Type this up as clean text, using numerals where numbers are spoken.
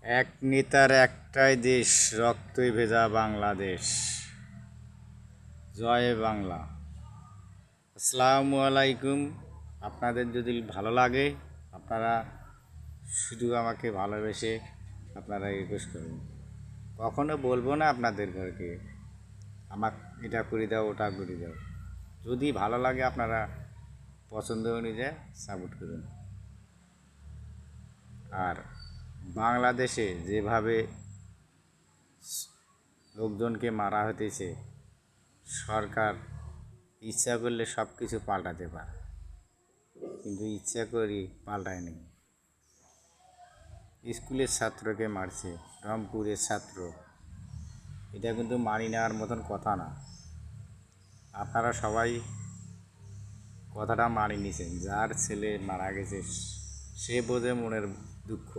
এক নেতার একটাই দেশ, রক্তই ভেজা বাংলাদেশ। জয় বাংলা। আসসালামু আলাইকুম। আপনাদের যদি ভালো লাগে, আপনারা শুধু আমাকে ভালোবেসে আপনারা রিকোয়েস্ট করুন। কখনো বলবো না আপনাদের ঘরকে আমাকে এটা করে দাও, ওটা করে দাও। যদি ভালো লাগে আপনারা পছন্দ অনুযায়ী সাপোর্ট করুন। আর বাংলাদেশে যেভাবে লোকজনকে মারা হতেছে, সরকার ইচ্ছা করলে সব কিছু পাল্টাতে পারে, কিন্তু ইচ্ছা করি পাল্টায়নি। স্কুলের ছাত্রকে মারছে, রংপুরের ছাত্র, এটা কিন্তু মানি নেওয়ার মতন কথা না। আপনারা সবাই কথাটা মানি নিছেন। যার ছেলে মারা গেছে সে বোঝে মনের দুঃখ।